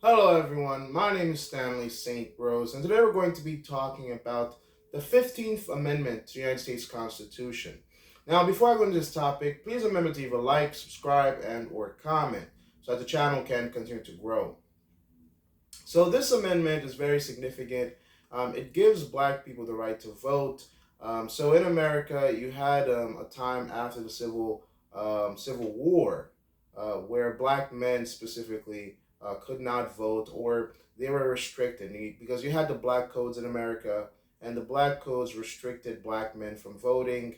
Hello, everyone. My name is Stanley St. Rose, and today we're going to be talking about the 15th Amendment to the United States Constitution. Now, before I go into this topic, please remember to leave a like, subscribe, and or comment so that the channel can continue to grow. So this amendment is very significant. It gives black people the right to vote. So in America, you had a time after the Civil War where black men specifically could not vote, or they were restricted because you had the black codes in America, and the black codes restricted black men from voting.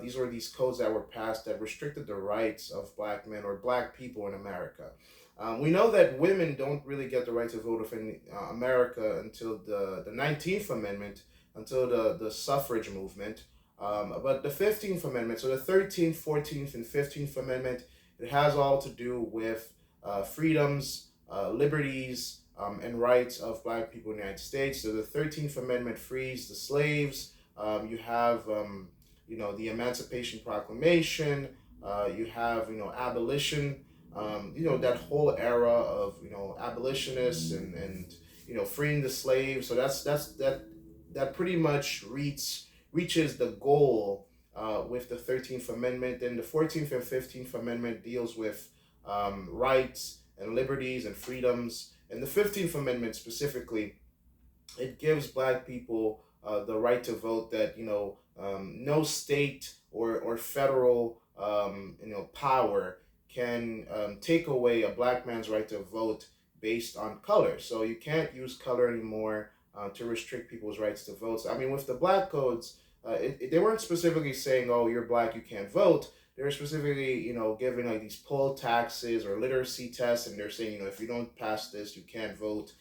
These were these codes that were passed that restricted the rights of black men or black people in America. We know that women don't really get the right to vote in America until the 19th Amendment, until the suffrage movement. But the 15th Amendment, so the 13th, 14th, and 15th Amendment, it has all to do with freedoms, liberties, and rights of black people in the United States. So the 13th Amendment frees the slaves. You have, the Emancipation Proclamation. You have, abolition. That whole era of abolitionists and freeing the slaves. So that pretty much reaches the goal with the 13th Amendment. Then the 14th and 15th Amendment deals with rights and liberties and freedoms. And the 15th Amendment specifically, it gives black people the right to vote. That no state or federal power can take away a black man's right to vote based on color. So you can't use color anymore to restrict people's rights to vote. So, I mean, with the black codes, they weren't specifically saying, "Oh, you're black, you can't vote." They were specifically, giving like these poll taxes or literacy tests, and they're saying, if you don't pass this, you can't vote.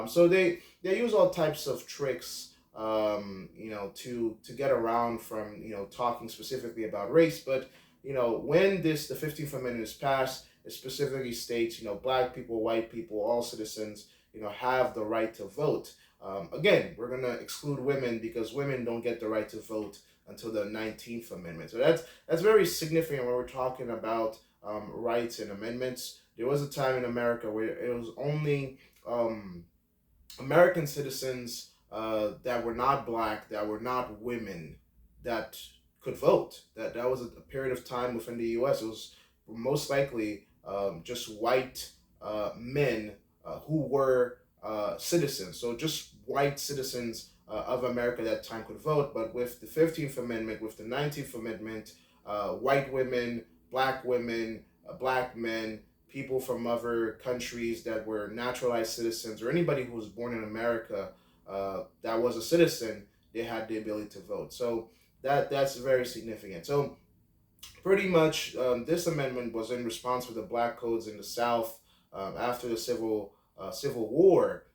So they use all types of tricks, to get around from talking specifically about race. But when the 15th Amendment is passed, it specifically states, black people, white people, all citizens, have the right to vote. Again, we're going to exclude women because women don't get the right to vote until the 19th Amendment. So that's very significant when we're talking about rights and amendments. There was a time in America where it was only American citizens that were not black, that were not women, that could vote. That was a period of time within the U.S. It was most likely just white men who were citizens. So just white citizens of America at that time could vote. But with the 15th Amendment, with the 19th Amendment, white women, black men, people from other countries that were naturalized citizens, or anybody who was born in America that was a citizen, they had the ability to vote. So that's very significant. So pretty much this amendment was in response to the black codes in the South after the Civil War.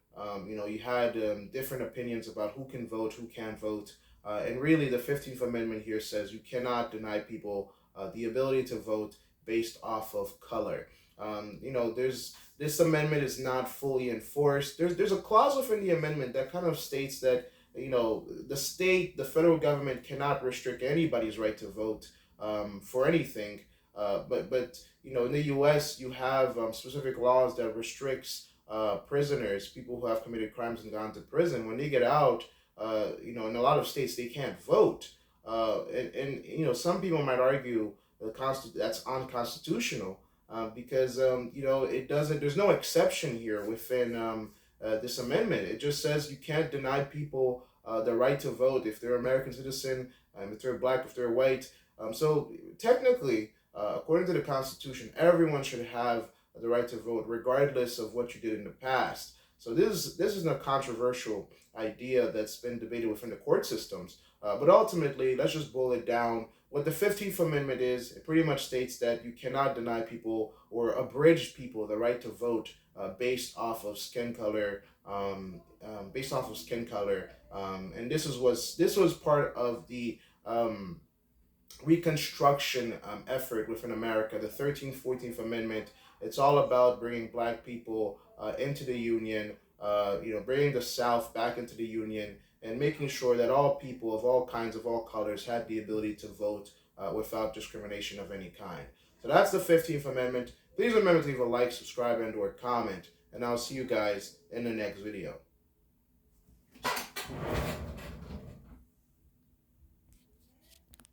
You had different opinions about who can vote, who can't vote, and really the 15th Amendment here says you cannot deny people the ability to vote based off of color. There's this amendment is not fully enforced. There's a clause within the amendment that kind of states that the federal government cannot restrict anybody's right to vote for anything. But in the U.S. you have specific laws that restricts prisoners, people who have committed crimes and gone to prison. When they get out, in a lot of states they can't vote. And some people might argue that's unconstitutional because it doesn't. There's no exception here within this amendment. It just says you can't deny people the right to vote if they're American citizen, if they're black, if they're white. So technically, according to the Constitution, everyone should have the right to vote, regardless of what you did in the past. So this isn't a controversial idea that's been debated within the court systems. But ultimately, let's just boil it down. What the 15th Amendment is, it pretty much states that you cannot deny people or abridge people the right to vote based off of skin color, and this was part of the Reconstruction effort within America. The 13th, 14th Amendment. It's all about bringing black people into the Union, bringing the South back into the Union, and making sure that all people of all kinds, of all colors, had the ability to vote without discrimination of any kind. So that's the 15th Amendment. Please remember to leave a like, subscribe, and or comment. and I'll see you guys in the next video.